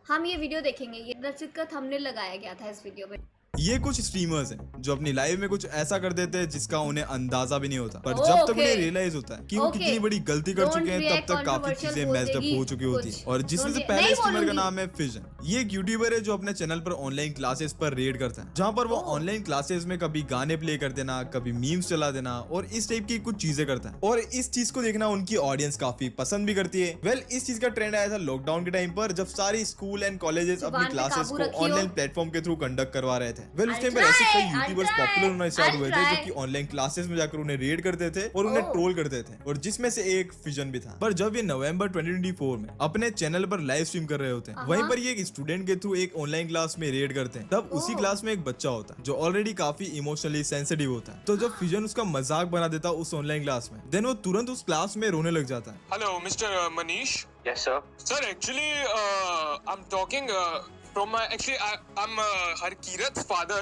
हम ये वीडियो देखेंगे, ये रचित का थंबनेल लगाया गया था इस वीडियो में। ये कुछ स्ट्रीमर्स हैं जो अपनी लाइफ में कुछ ऐसा कर देते हैं जिसका उन्हें अंदाजा भी नहीं होता, पर जब तक उन्हें रियलाइज होता है कि वो कितनी बड़ी गलती कर चुके हैं तब तक काफी चीजें मेस्ड अप हो चुकी होती है। और जिसमें से पहले स्ट्रीमर का नाम है फिजन। ये एक यूट्यूबर है जो अपने चैनल पर ऑनलाइन क्लासेस पर रेड करता है, जहाँ पर वो ऑनलाइन क्लासेस में कभी गाने प्ले कर देना, कभी मीम्स चला देना और इस टाइप की कुछ चीजें करता है। और इस चीज को देखना उनकी ऑडियंस काफी पसंद भी करती है। वेल, इस चीज का ट्रेंड आया था लॉकडाउन के टाइम पर, जब सारी स्कूल एंड कॉलेजेस अपनी क्लासेस को ऑनलाइन प्लेटफॉर्म के थ्रू कंडक्ट करवा रहे थे। वेल, उस टाइम पर ऐसे कई यूट्यूबर्स पॉपुलर होना स्टार्ट हुए थे जो कि ऑनलाइन क्लासेस में जाकर उन्हें रेड करते थे और उन्हें ट्रोल करते थे, और जिसमें से एक फिजन भी था। पर जब ये नवंबर 2024 में अपने चैनल पर लाइव स्ट्रीम कर रहे होते हैं, वहीं पर ये एक स्टूडेंट के थ्रू एक ऑनलाइन क्लास में रेड करते हैं। तब उसी क्लास में एक बच्चा होता है जो ऑलरेडी काफी इमोशनली सेंसिटिव होता है। तो जब फिजन उसका मजाक बना देता है उस ऑनलाइन क्लास में, देन वो तुरंत उस क्लास में रोने लग जाता है। Hello mister Manish. Yes, sir. Sir, actually, I'm talking from I'm Harkirat father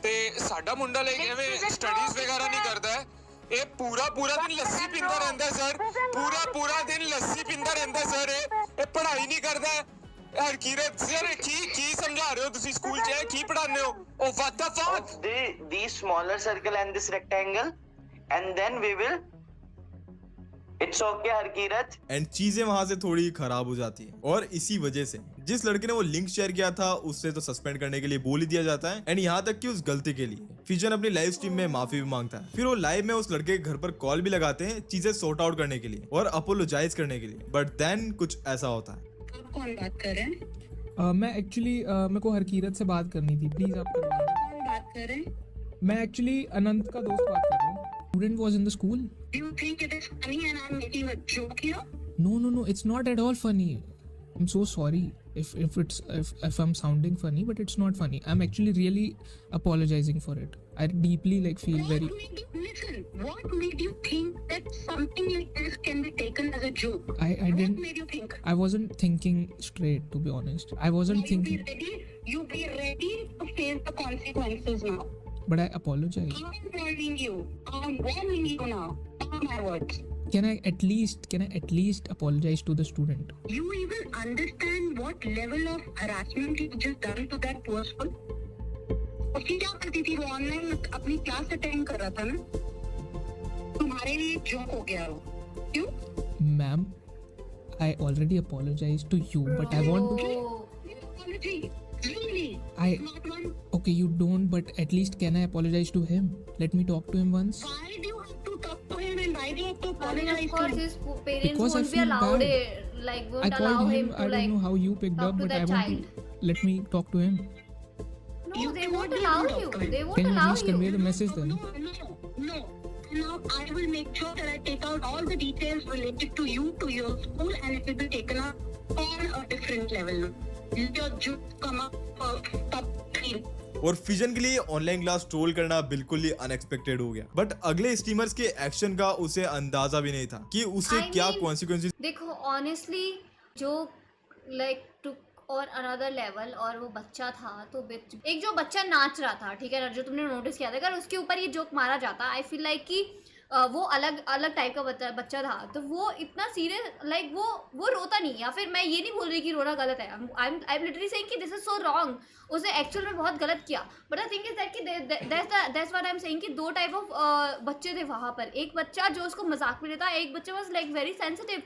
ਤੇ ਸਾਡਾ ਮੁੰਡਾ ਲਾਈਕ ਐਵੇਂ ਸਟੱਡੀਜ਼ ਵਗੈਰਾ ਨਹੀਂ ਕਰਦਾ ਹੈ। ਇਹ ਪੂਰਾ ਦਿਨ ਲੱਸੀ ਪੀਂਦਾ ਰਹਿੰਦਾ ਹੈ ਸਰ, ਪੂਰਾ ਦਿਨ ਲੱਸੀ ਪੀਂਦਾ ਰਹਿੰਦਾ ਹੈ ਸਰ। ਇਹ ਪੜ੍ਹਾਈ ਨਹੀਂ ਕਰਦਾ ਹੈ। ਹਰਕੀਰਤ ਸਰ ਕੀ ਸਮਝਾ ਰਹੇ ਹੋ ਤੁਸੀਂ ਸਕੂਲ 'ਚ? ਇਹ ਕੀ ਪੜ੍ਹਾਉਂਦੇ ਹੋ? Oh, what the fuck? The smaller circle and this rectangle, and then we will. It's okay, Harkirat. And चीजें वहां से थोड़ी खराब हो जाती है, और इसी वजह से जिस लड़के ने वो लिंक शेयर किया था उससे तो सस्पेंड करने के लिए बोल ही दिया जाता है। एंड यहाँ तक कि उस गलती के लिए फिजन अपनी लाइव स्ट्रीम में माफी भी मांगता है। फिर वो लाइव में उस लड़के के घर पर कॉल भी लगाते हैं चीजें सॉर्ट आउट करने के लिए और अपोलोजाइज करने के लिए। बट देन कुछ ऐसा होता है। कौन बात कर रहे हैं? मैं एक्चुअली मेरे को हरकीरत से बात करनी थी, प्लीज आप करवा दो। कौन बात कर रहे हैं? मैं एक्चुअली अनंत का दोस्त बात कर रहा हूँ। Student was in the school. Do you think it is funny and I'm making a joke here? No, it's not at all funny. I'm so sorry if I'm sounding funny, but it's not funny. I'm actually really apologizing for it. I deeply feel very. What made you think that something like this can be taken as a joke? I didn't. What made you think? I wasn't thinking straight, to be honest. I wasn't thinking. You be ready to face the consequences now. But I apologize. I'm warning you. I'm warning you now. Mark my words. Can I at least apologize to the student? You even understand what level of harassment you just done to that poor soul? उसकी क्या करती थी? वो online अपनी class attend कर रहा था ना, तुम्हारे लिए जोक हो गया वो। क्यों? Ma'am, I already apologized to you, but I want to. Apology. Really? Not one. Okay, you don't, but at least can I apologize to him? Let me talk to him once. Why do you have to talk to him and why do you have to Of apologize to course, him? his parents Because I won't be feel allowed bad. it, I won't allow called him him. to I don't know how you picked talk up, to but I that want child. to let me talk to him. No, You they cannot won't do allow that, you. doctor. They won't Can you allow please convey you. the message then? No. Now I will make sure that I take out all the details related to you, to your school, and it will be taken up on a different level now. Let your juice come up top 3. और fission के लिए online class troll करना बिल्कुल ही unexpected हो गया। But अगले streamers के action का उसे अंदाजा भी नहीं था कि उसे क्या कॉन्सिक्वेंसेस। देखो ऑनेस्टली जो टुक और अनदर लेवल, और वो बच्चा था तो एक जो बच्चा नाच रहा था, ठीक है, जो तुमने नोटिस किया था, अगर उसके ऊपर ये जोक मारा जाता, आई फील लाइक कि वो अलग टाइप का बच्चा था, तो वो इतना सीरियस वो रोता नहीं। या फिर मैं ये नहीं बोल रही कि रोना गलत है, आई एम लिटरली सेइंग कि दिस इज सो रॉन्ग, उसने एक्चुअल में बहुत गलत किया। But I think is that कि that's what I am saying कि दो टाइप ऑफ बच्चे थे वहाँ पर। एक बच्चा जो उसको मजाक में लेता, एक बच्चा was very sensitive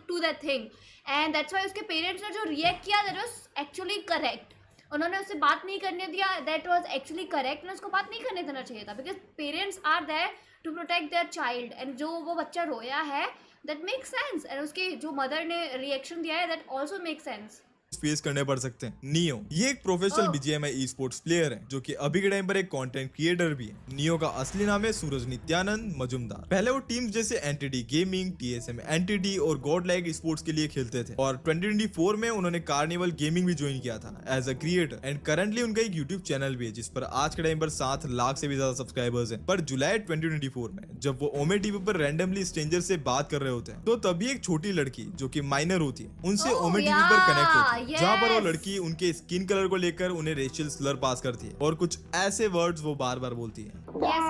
to that thing, and that's why उसके पेरेंट्स ने जो रिएक्ट किया दैट वाज एक्चुअली करेक्ट। उन्होंने उसे बात नहीं करने दिया, दैट वाज एक्चुअली करेक्ट, उन्हें उसको बात नहीं करने देना चाहिए था, because parents are there to protect their child. And जो वो बच्चा रोया है दैट मेक्स सेंस, एंड उसके जो मदर ने रिएक्शन दिया है that also makes sense. Face करने पड़ सकते हैं। नियो ये एक professional BGMI e sports player है जो कि अभी के टाइम पर एक कंटेंट क्रिएटर भी है। नियो का असली नाम है सूरज नित्यानंद मजुमदार। पहले वो टीम्स जैसे एनटीटी गेमिंग, टीएसएम एनटीटी और गॉड लाइक स्पोर्ट्स के लिए खेलते थे, और 2024 में उन्होंने कार्निवल गेमिंग भी ज्वाइन किया था as a creator. And currently उनका एक यूट्यूब चैनल भी है जिस पर आज के टाइम पर 7 लाख से भी ज्यादा सब्सक्राइबर्स हैं। पर जुलाई 2024 में जब वो ओमे टीवी पर रैंडमली स्ट्रेंजर से बात कर रहे होते हैं, तो तभी एक छोटी लड़की जो कि माइनर होती है उनसे ओमे टीवी पर कनेक्ट होती है। जहाँ पर वो लड़की उनके स्किन कलर को लेकर उन्हें रेशियल स्लर पास करती है और कुछ ऐसे वर्ड्स वो बार बार बोलती है। Yes,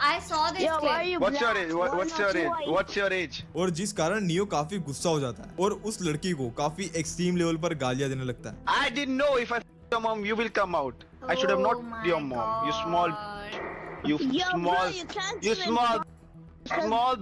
I saw this clip. What's your age? What's your age? और जिस कारण नियो काफी गुस्सा हो जाता है और उस लड़की को काफी एक्सट्रीम लेवल पर गालियां देने लगता है। I didn't know if I your mom you will come out. I should have not Oh your my mom. You small, God. you Yo, small, bro, you can't you even small.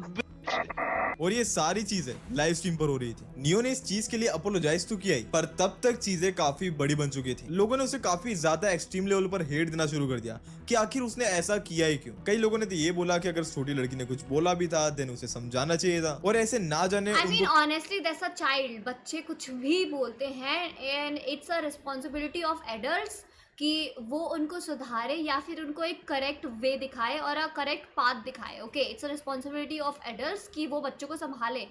और ये सारी चीजें live stream पर हो रही थी। Neo ने इस चीज के लिए अपोलोजाइज तो किया ही, पर तब तक चीजें काफी बड़ी बन चुकी थी। लोगों ने उसे काफी ज्यादा एक्सट्रीम लेवल पर हेट देना शुरू कर दिया कि आखिर उसने ऐसा किया ही क्यों। कई लोगों ने तो ये बोला कि अगर छोटी लड़की ने कुछ बोला भी था देन उसे समझाना चाहिए था, और ऐसे ना जाने I mean, honestly, that's a child. बच्चे कुछ भी बोलते हैं and it's a responsibility of adults कि वो उनको सुधारे या फिर उनको एक करेक्ट वे दिखाए और अ करेक्ट पाथ दिखाए। Okay, it's a responsibility of adults कि वो बच्चों को संभाले।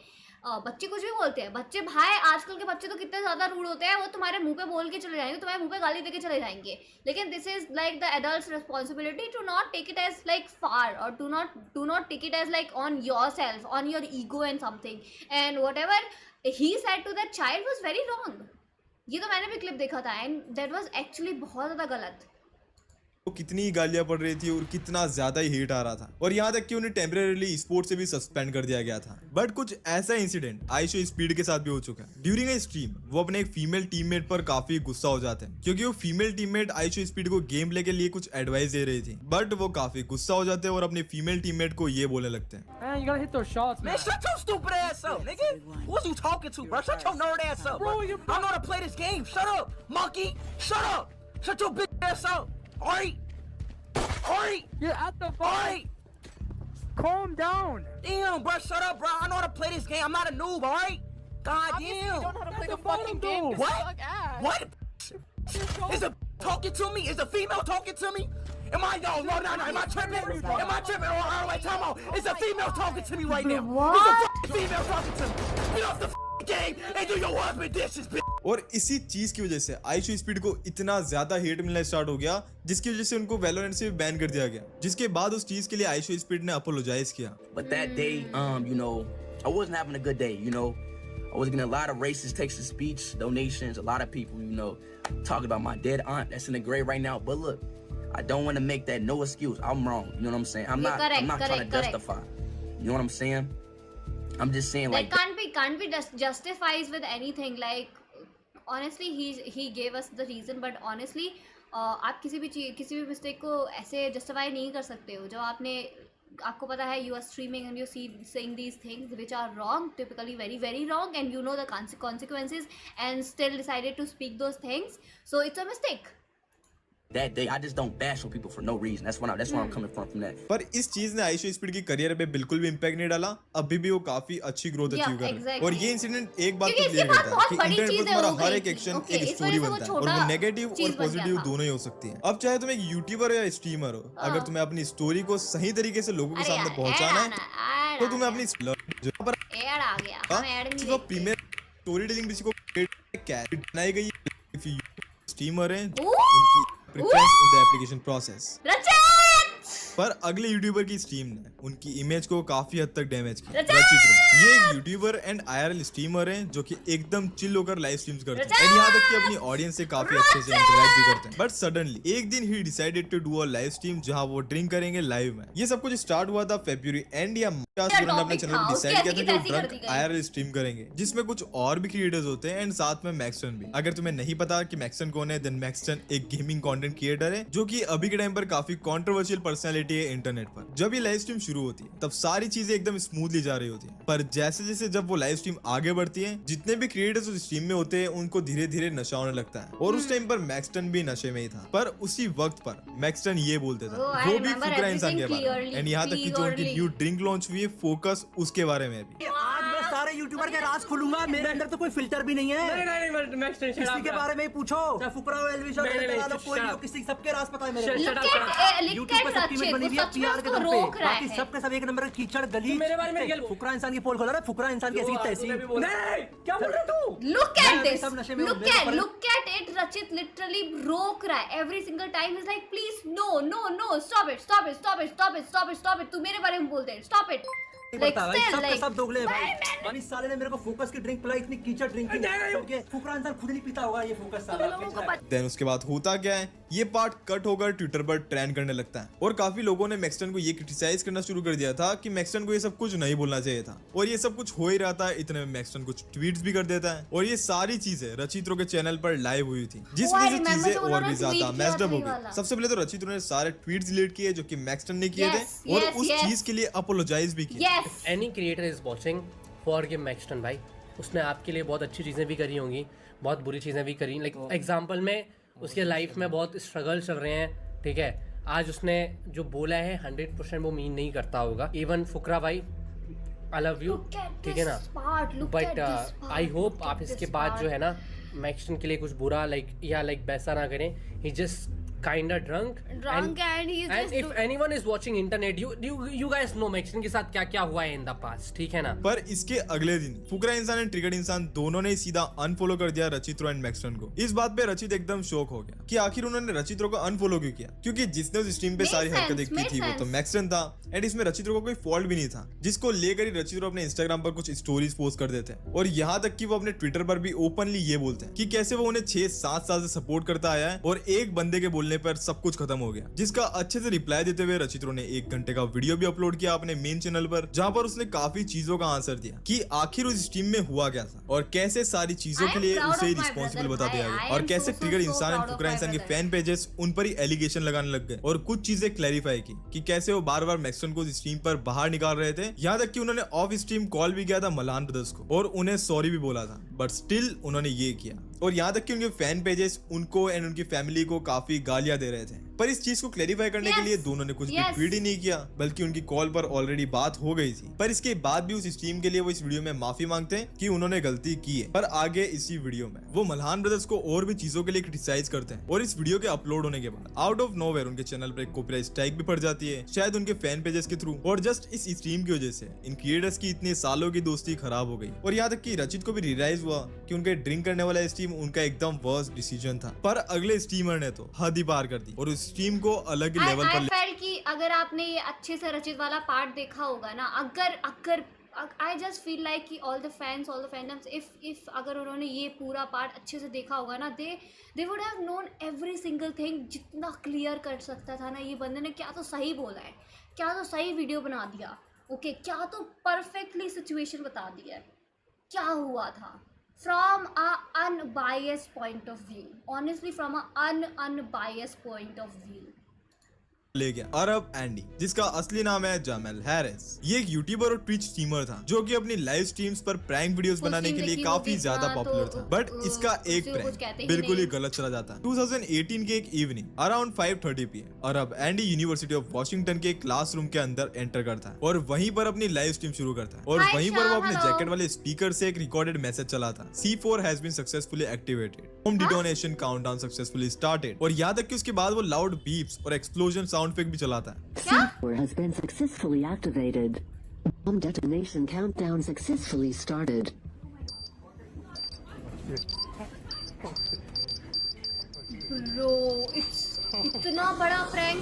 बच्चे कुछ भी बोलते हैं, बच्चे भाई आजकल के बच्चे तो कितने ज़्यादा रूड होते हैं, वो तुम्हारे मुंह पे बोल के चले जाएंगे, तुम्हारे मुंह पे गाली देके चले जाएंगे। लेकिन this is like the adults responsibility to not take it as like far और to not take it as like on your self, on your ego and something. And whatever he said to that child was very wrong. ये तो मैंने भी clip देखा था and that was actually बहुत ज़्यादा गलत। वो कितनी गालियां पड़ रही थी और कितना ज्यादा ही हेट आ रहा था, और यहाँ तक कि उन्हें टेम्परेरीली स्पोर्ट से भी सस्पेंड कर दिया गया था। बट कुछ ऐसा इंसिडेंट आइशो स्पीड के साथ भी हो चुका है। ड्यूरिंग ए स्ट्रीम वो अपने एक फीमेल टीममेट पर काफी गुस्सा हो जाते हैं क्योंकि वो फीमेल टीममेट आइशो स्पीड को गेम प्ले के लिए कुछ एडवाइस दे रही थी, बट वो काफी गुस्सा हो जाते हैं और अपनी फीमेल टीममेट को ये बोलने लगते हैं, Man, you gotta hit those shots, man. Man, shut your stupid ass up, nigga. Who's you talking to, bro? Shut your nerd ass up, bro. I know how to play this game. Shut up, monkey. Shut up. Shut your bitch ass up. Alright. You're at the Alright. Calm down. Damn, bro. Shut up, bro. I know how to play this game. I'm not a noob, alright? God damn. You don't know how to play the fucking game. What? What? Is a talking to me? Is a female talking to me? Am I? No. Am I tripping? Am I tripping? Oh, wait, time out. Is a female talking to me right now? What? Is a fucking female talking to me? Get off the fucking game and do your husband dishes, bitch. और इसी चीज की वजह से ISEER speed को इतना ज्यादा hate मिलना स्टार्ट हो गया जिसकी वजह से उनको वैलोरेंट से बैन कर दिया गया, जिसके बाद उस चीज के लिए आइशो स्पीड ने अपोलोजाइज किया। But that day, you know, I wasn't having a good day, you know. I was getting a lot of racist text-to-speech donations, a lot of people, you know, talking about my dead aunt that's in the grave right now. But look, I don't want to make that no excuse. I'm wrong. You know what I'm saying? I'm not trying to justify. You know what I'm saying? I'm just saying like can't be justifies with anything. Like honestly, he gave us the reason, but honestly, आप किसी भी mistake को ऐसे justify नहीं कर सकते हो। जब आपको पता है you are streaming and you saying these things which are wrong, typically very very wrong, and you know the consequences, and still decided to speak those things, so it's a mistake. That day, I just don't bash on people for no reason. That's where I'm coming from that. पर इस चीज ने ISEER speed की career पे बिल्कुल भी impact नहीं डाला। अभी भी वो काफी अच्छी ग्रोथ अचीव कर रही है। और ये इंसिडेंट एक बात तो क्लियर करता है कि इंटरनेट पर तुम्हारा हर एक एक्शन एक स्टोरी बनता है, और वो नेगेटिव और पॉजिटिव दोनों ही हो सकती है। अब चाहे तुम एक यूट्यूबर हो या स्ट्रीमर हो, अगर तुम्हें अपनी स्टोरी को सही तरीके से लोगों के सामने पहुंचाना है तो तुम्हें अपनी प्रीमियर स्टोरी टेलिंग किसी को बनाई गई स्ट्रीमर है उनकी preference in the application process. पर अगले यूट्यूबर की स्ट्रीम ने उनकी इमेज को काफी हद तक डैमेज किया। ये एक यूट्यूबर एंड आईआरएल स्ट्रीमर हैं जो कि एकदम चिल होकर लाइव स्ट्रीम्स करते हैं और यहाँ तक कि अपनी ऑडियंस से काफी अच्छे से इंटरेक्ट भी करते हैं। बट सडनली एक दिन ही decided to do a live stream जहाँ वो ड्रिंक करेंगे लाइव में। ये सब कुछ स्टार्ट हुआ था फरवरी एंड या उन्होंने अपने चैनल पर डिसाइड किया था कि वो ड्रंक आईआरएल स्ट्रीम करेंगे, जिसमें कुछ और भी क्रिएटर्स होते हैं एंड साथ में मैक्सटन भी। अगर तुम्हें नहीं पता कि मैक्सटन कौन है, देन मैक्सटन एक गेमिंग कंटेंट क्रिएटर है जो कि अभी के टाइम पर काफी कंट्रोवर्शियल पर्सनालिटी है इंटरनेट पर। जब ये लाइव स्ट्रीम शुरू होती है तब सारी चीजें एकदम स्मूथली जा रही होती है, पर जैसे जैसे जब वो लाइव स्ट्रीम आगे बढ़ती है, जितने भी क्रिएटर्स उस स्ट्रीम में होते हैं उनको धीरे धीरे नशा होने लगता है। और उस टाइम पर मैक्सटन भी नशे में ही था, पर उसी वक्त पर मैक्सटन ये बोलते थे वो भी फुकरा इंसान के बारे में, एंड यहाँ तक कि जो उनकी न्यू ड्रिंक लॉन्च हुई है फोकस उसके बारे में भी। आज मैं सारे यूट्यूबर के राज खोलूंगा, मेरे अंदर तो कोई फिल्टर भी नहीं है। नहीं, किसी के बारे में पूछो, चाहे फुकरा हो, एलविश हो, कोई भी हो, किसी सबके राज पता है मेरे। यूट्यूब पर सब टीमें बनी हुई है पीआर के दम पे, बाकी सबके सब एक नंबर का कीचड़ गली। मेरे बारे में फुकरा इंसान की पोल खोला रहा है, फुकरा इंसान की ऐसी तैसी। नहीं, क्या बोल रहा है तू? Look at this. Look at it. Rachit literally रोक रहा है every single time. He's like, please, no, stop it. तू मेरे बारे में बोलते हैं, stop it. Like still, like सब दोगले हैं भाई। और इस साले ने मेरे को फोकस की ड्रिंक पिलाई, इतनी कीचड़ ड्रिंक की, फुकरा इंसान खुद नहीं पीता होगा ये फोकस साला। देन उसके बाद होता क्या है, ये पार्ट कट होकर ट्विटर पर ट्रेंड करने लगता है और काफी लोगों ने मैक्सटन को ये क्रिटिसाइज करना शुरू कर दिया था कि मैक्सटन को ये सब कुछ नहीं बोलना चाहिए था। और ये सब कुछ हो ही रहा था, इतने में मैक्सटन कुछ ट्वीट्स भी कर देता है और ये सारी चीजें रचित्रो के चैनल पर लाइव हुई थी, जिस वजह से चीजें और भी ज्यादा मैस्ड अप हो गई। सबसे पहले तो रचित्रो ने सारे ट्वीट्स डिलीट किए जो कि मैक्सटन ने किए थे और उस चीज के लिए अपोलोजाइज भी किया। Any creator is watching, forgive Maxton भाई, उसने आपके लिए बहुत अच्छी चीजें भी करी होंगी, बहुत बुरी चीजें भी करी। लाइक एग्जांपल में उसके लाइफ में बहुत स्ट्रगल चल रहे हैं, ठीक है। आज उसने जो बोला है 100% वो मीन नहीं करता होगा। इवन फुकरा भाई, आई लव यू, ठीक है ना, बट आई होप आप इसके बाद जो है ना मैक्सटन के लिए कुछ बुरा लाइक वैसा ना करें। ही just kinda drunk and he's and if anyone is watching internet, you guys know Maxton के साथ क्या क्या हुआ है in the past, ठीक है ना। पर इसके अगले दिन फुकरा इंसान एंड ट्रिगर्ड इंसान दोनों ने सीधा अनफॉलो कर दिया रचित्रो एंड मैक्सटन को। इस बात पे रचित एकदम शॉक हो गया कि आखिर उन्होंने रचित्रो को अनफॉलो क्यों किया, क्योंकि जिसने उस स्ट्रीम पे सारी हरकतें की थी वो तो मैक्सटन था एंड इसमें रचित्रो को कोई फॉल्ट भी नहीं था, जिसको लेकर ही रचित्रो अपने इंस्टाग्राम पर कुछ स्टोरीज पोस्ट कर देते हैं और यहाँ तक कि वो अपने ट्विटर पर भी ओपनली ये बोलते हैं कि कैसे वो उन्हें 6-7 साल से सपोर्ट करता आया है और एक बंदे के बोलने पर सब कुछ खत्म हो गया। जिसका अच्छे से रिप्लाई देते हुए रचित्रो ने 1 घंटे का वीडियो भी अपलोड किया अपने मेन चैनल पर, जहां पर उसने काफी चीजों का आंसर दिया कि आखिर उस स्ट्रीम में हुआ क्या था और कैसे सारी चीजों के लिए उसे ही रिस्पॉन्सिबल बता दिया गया और कैसे ट्रिगर इंसान एंड फुकरा इंसान के फैन पेजेस उन पर ही एलिगेशन लगाने लग गए और कुछ चीजें क्लैरिफाई की कि कैसे वो बार बार मैक्सटन को स्ट्रीम पर बाहर निकाल रहे थे। यहाँ तक कि उन्होंने ऑफ स्ट्रीम कॉल भी किया था मलान ब्रदर्स को और उन्हें सॉरी भी बोला था, बट स्टिल उन्होंने ये किया। और यहाँ तक कि उनके फैन पेजेस उनको एंड उनकी फैमिली को काफी गालियां दे रहे थे। पर इस चीज को क्लैरिफाई करने के लिए दोनों ने कुछ भी ट्वीट ही नहीं किया, बल्कि उनकी कॉल पर ऑलरेडी बात हो गई थी। पर इसके बाद भी उस स्ट्रीम के लिए वो इस वीडियो में माफी मांगते हैं कि उन्होंने गलती की है। पर आगे इसी वीडियो में वो मल्हान ब्रदर्स को और भी चीजों के लिए क्रिटिसाइज करते हैं और इस वीडियो के अपलोड होने के बाद आउट ऑफ नोवेयर उनके चैनल पर कॉपीराइट स्ट्राइक भी पड़ जाती है, शायद उनके फैन पेजेस के थ्रू। और जस्ट इस स्ट्रीम की वजह से इन क्रिएटर्स की इतने सालों की दोस्ती खराब हो गई और यहाँ तक कि रचित को भी रियलाइज हुआ कि उनके ड्रिंक करने वाला स्ट्रीम उनका एकदम वर्स्ट डिसीजन था। पर अगले स्ट्रीमर ने तो हद ही पार कर दी और उस स्ट्रीम को अलग ही लेवल पर फेल कि अगर आपने ये अच्छे से रचित वाला पार्ट देखा होगा ना, अगर I just feel like कि all the fandoms if अगर उन्होंने ये पूरा पार्ट अच्छे से देखा होगा ना, they would have known every single thing। जितना क्लियर कर सकता था ना ये बंदे ने, क्या तो सही बोला है, क्या तो सही वीडियो बना दिया, ओके, क्या तो परफेक्टली सिचुएशन बता दिया है, क्या हुआ था from a unbiased point of view, honestly from a unbiased point of view। ले गया अरब एंडी, जिसका असली नाम है जामेल हैरिस। ये एक यूट्यूबर और ट्विच स्ट्रीमर था जो कि अपनी लाइव स्ट्रीम्स पर प्रैंक वीडियोस बनाने के लिए काफी ज्यादा पॉपुलर था। बट इसका एक प्रैंक बिल्कुल ही गलत चला जाता है। 2018 के एक evening around 5:30 PM Arab Andy university of Washington के क्लासरूम के अंदर एंटर करता है और वहीं पर अपनी लाइव स्ट्रीम शुरू करता है और वहीं पर वो अपने जैकेट वाले स्पीकर से एक रिकॉर्डेड मैसेज चलाता है, C4 has been successfully activated, home detonation countdown successfully started. और यहाँ तक कि उसके बाद वो लाउड बीप्स और एक्सप्लोजन साउंड इफेक्ट भी चलाता है। C4 has been successfully activated. Bomb detonation countdown successfully started. Bro, it's इतना बड़ा प्रैंक,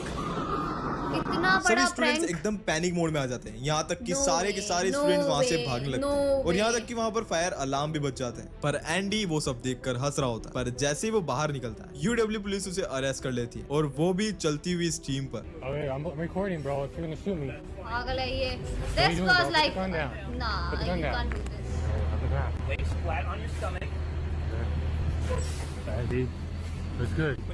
सभी स्टूडेंट्स एकदम पैनिक मोड में आ जाते हैं। यहाँ तक कि सारे के सारे स्टूडेंट्स वहाँ से भागने लगते हैं और यहाँ तक कि वहाँ पर फायर अलार्म भी बज जाते हैं। पर एंडी वो सब देखकर हंस रहा होता है। पर जैसे ही वो बाहर निकलता है UW पुलिस उसे अरेस्ट कर लेती है और वो भी चलती हुई स्ट्रीम पर। पागल है ये। This was like, nah, you can't do this.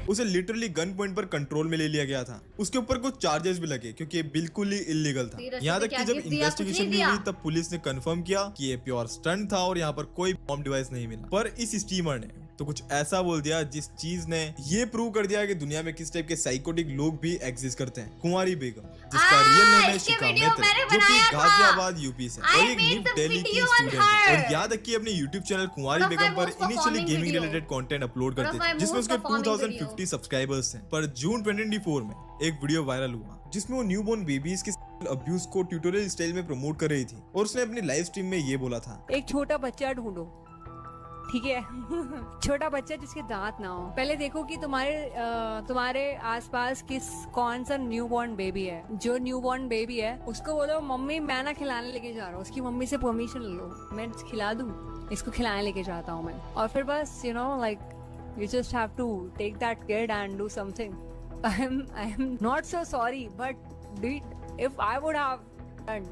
उसे लिटरली गन पॉइंट पर कंट्रोल में ले लिया गया था। उसके ऊपर कुछ चार्जेस भी लगे क्योंकि ये बिल्कुल ही इलीगल था। यहाँ तक कि जब इन्वेस्टिगेशन भी हुई तब पुलिस ने कंफर्म किया कि ये प्योर स्टंट था और यहाँ पर कोई बॉम्ब डिवाइस नहीं मिला। पर इस स्ट्रीमर ने तो कुछ ऐसा बोल दिया जिस चीज ने ये प्रूव कर दिया कि दुनिया में किस टाइप के साइकोटिक लोग भी एग्जिस्ट करते हैं। कुंवारी बेगम, जिसका रियल नेम है शिखा मेहता, जो कि गाजियाबाद यूपी से और एक न्यू दिल्ली की स्टूडेंट है। और यहाँ तक कि अपने YouTube चैनल कुंवारी बेगम पर initially gaming related content upload करते थे, जिसमें उसके 2050 सब्सक्राइबर्स थे। पर जून 2024 में एक वीडियो वायरल हुआ जिसमें वो न्यूबॉर्न बेबीज के अब्यूज को ट्यूटोरियल स्टाइल में प्रमोट कर रही थी और उसने अपनी लाइव स्ट्रीम में ये बोला था, एक छोटा बच्चा ढूंढो ठीक है। छोटा बच्चा जिसके दांत ना हो, पहले देखो कि तुम्हारे आसपास कौन सा न्यूबॉर्न बेबी है। जो न्यूबॉर्न बेबी है उसको बोलो मम्मी मैं ना खिलाने लेके जा रहा हूँ, उसकी मम्मी से परमिशन लो, मैं खिला दूँ, इसको खिलाने लेके जाता हूँ मैं। और फिर बस you just have to take that kid and do something. I am not so sorry, but if I would have done,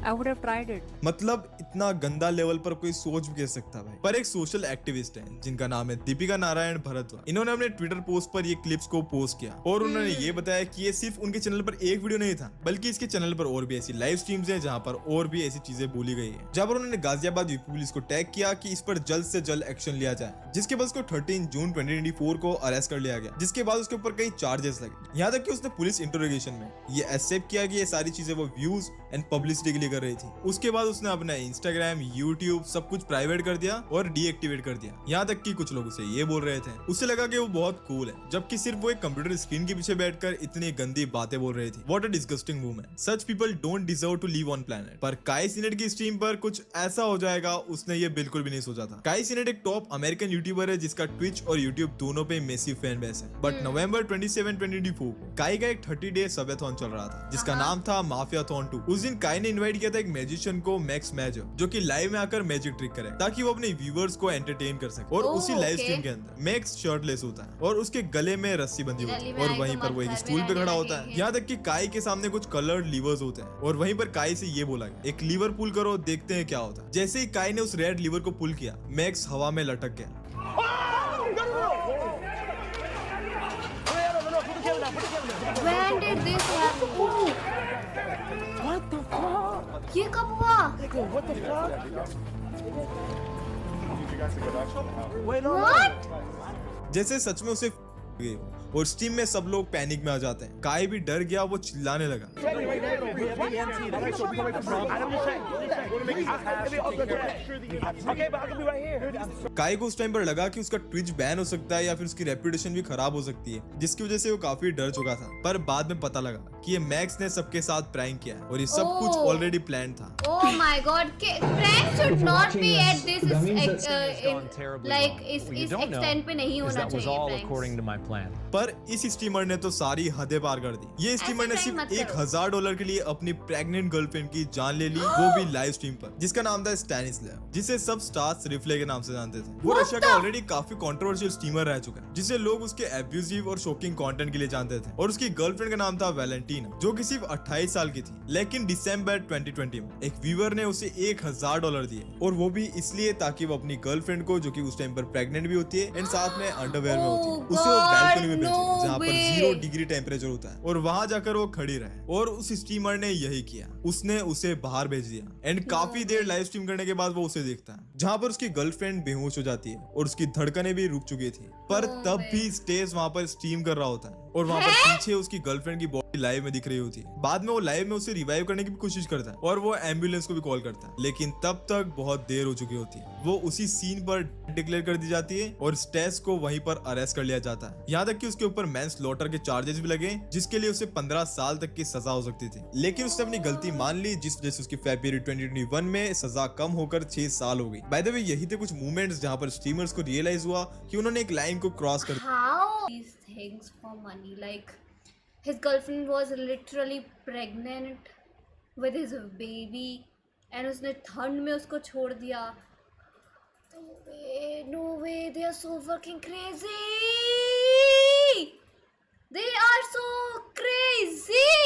I would have tried it. मतलब इतना गंदा लेवल पर कोई सोच भी कह सकता भाई। पर एक सोशल एक्टिविस्ट है जिनका नाम है दीपिका नारायण भरद्वाज। इन्होंने अपने ट्विटर पोस्ट पर ये क्लिप्स को पोस्ट किया और उन्होंने ये बताया कि ये सिर्फ उनके चैनल पर एक वीडियो नहीं था, बल्कि इसके चैनल पर और भी ऐसी लाइव स्ट्रीम्स हैं जहां पर और भी ऐसी चीजें बोली गई है। जहां पर उन्होंने गाजियाबाद यूपी पुलिस को टैग किया कि इस पर जल्द से जल्द एक्शन लिया जाए, जिसके बाद उसको 13 जून 2024 को अरेस्ट कर लिया गया, जिसके बाद उसके ऊपर कई चार्जेस लगे। यहाँ तक कि उसने पुलिस इंटरोगेशन में ये एक्सेप्ट किया कि ये सारी चीजें वो व्यूज एंड पब्लिसिटी के लिए कर रही थी। उसके बाद उसने अपना इंस्टाग्राम, यूट्यूब सब कुछ प्राइवेट कर दिया और डीएक्टिवेट कर दिया। यहाँ तक कि कुछ लोग उसे ये बोल रहे थे, उसे लगा कि वो बहुत कूल है, जबकि सिर्फ वो एक कंप्यूटर स्क्रीन के पीछे बैठकर इतनी गंदी बातें बोल रही थी। What a disgusting woman. Such people don't deserve to live on planet. पर काई सिनेट की स्ट्रीम पर कुछ ऐसा हो जाएगा उसने ये बिल्कुल भी नहीं सोचा था। काई सिनेट एक टॉप अमेरिकन यूट्यूबर है जिसका ट्विच और यूट्यूब दोनों पे मेसिव फैन बेस है। बट नवंबर 27, 2024 काई का एक 30 डे सबेथॉन चल रहा था जिसका नाम था माफियाथॉन 2। उस दिन काई ने इन्वाइट किया था एक मैजिशियन को, मैक्स मैजर, जो कि लाइव में आकर मैजिक ट्रिक करे ताकि वो अपने व्यूअर्स को एंटरटेन कर सके। और उसी लाइव स्ट्रीम के अंदर मैक्स शर्टलेस होता है और उसके गले में रस्सी बंधी होती है और वहीं पर वो एक स्टूल पे खड़ा होता है। यहाँ तक कि काई के सामने कुछ कलर्ड लीवर्स होते हैं और वहीं पर काई से ये बोला गया, एक लीवर पुल करो, देखते हैं क्या होता है। जैसे ही काई ने उस रेड लीवर को पुल किया, मैक्स हवा में लटक गया। When did this happen? What the fuck? ये कब हुआ? What the fuck? What? जैसे सच में उसे गई हो और स्टीम में सब लोग पैनिक में आ जाते हैं। काई भी डर गया, वो चिल्लाने लगा। काई को उस टाइम पर लगा कि उसका ट्विच बैन हो सकता है या फिर उसकी रेपुटेशन भी खराब हो सकती है, जिसकी वजह से वो काफी डर चुका था। पर बाद में पता लगा कि ये मैक्स ने सबके साथ प्रैंक किया है और ये सब कुछ ऑलरेडी प्लान था। Oh my God! Prank should not be at this इस extent पे नहीं होना चाहिए pranks। पर इस स्ट्रीमर ने तो सारी हदें पार कर दी। ये स्ट्रीमर ने सिर्फ $1000 के लिए अपनी प्रेग्नेंट गर्लफ्रेंड की जान ले ली, वो भी लाइव स्ट्रीम पर, जिसका नाम था स्टैनिस्लैव, जिसे सब स्टार्स रिफ्ले के नाम से जानते थे। वो रशिया का ऑलरेडी काफी कंट्रोवर्शियल स्ट्रीमर रह चुका है, जिसे लोग उसके एब्यूजिव और शॉकिंग कंटेंट के लिए जानते थे। और उसकी गर्लफ्रेंड का नाम था वैलेंटीना, जो कि सिर्फ 28 साल की थी। लेकिन दिसंबर 2020 में एक व्यूअर ने उसे $1000 दिए, और वो भी इसलिए ताकि वो अपनी गर्लफ्रेंड को, जो कि उस टाइम पर प्रेग्नेंट भी होती है एंड साथ में अंडरवेयर में होती है, उसे वो बैल्कनी में भेजे जहाँ पर 0 डिग्री टेम्परेचर होता है, और वहां जाकर वो खड़ी रहे। और उस स्ट्रीमर ने यही किया, उसने उसे बाहर भेज दिया। एंड काफी देर लाइव स्ट्रीम करने के बाद वो उसे देखता है, जहाँ पर उसकी गर्लफ्रेंड बेहोश हो जाती है और उसकी धड़कनें भी रुक चुकी थी। पर तब भी स्टेज वहाँ पर स्ट्रीम कर रहा होता है और वहाँ पर पीछे उसकी गर्लफ्रेंड की बॉडी लाइव में दिख रही होती है। बाद में वो लाइव में उसे रिवाइव करने की भी कोशिश करता है और वो एम्बुलेंस को भी कॉल करता है, लेकिन तब तक बहुत देर हो चुकी होती है। वो उसी सीन पर डिक्लेयर कर दी जाती है और स्टेस को वहीं पर अरेस्ट कर लिया जाता है। यहाँ तक कि उसके ऊपर मैनस्लॉटर के चार्जेस भी लगे, जिसके लिए उसे 15 साल तक की सजा हो सकती थी। लेकिन उसने अपनी गलती मान ली, जिस वजह से उसकी फरवरी 2021 में सजा कम होकर 6 साल हो गई। बाय द वे, यही थे कुछ मूवमेंट्स जहाँ पर स्ट्रीमर्स को रियलाइज हुआ कि उन्होंने एक लाइन को क्रॉस कर things for money. Like his girlfriend was literally pregnant with his baby and उसने ठंड में उसको छोड़ दिया। No way, they are so fucking crazy. They are so crazy.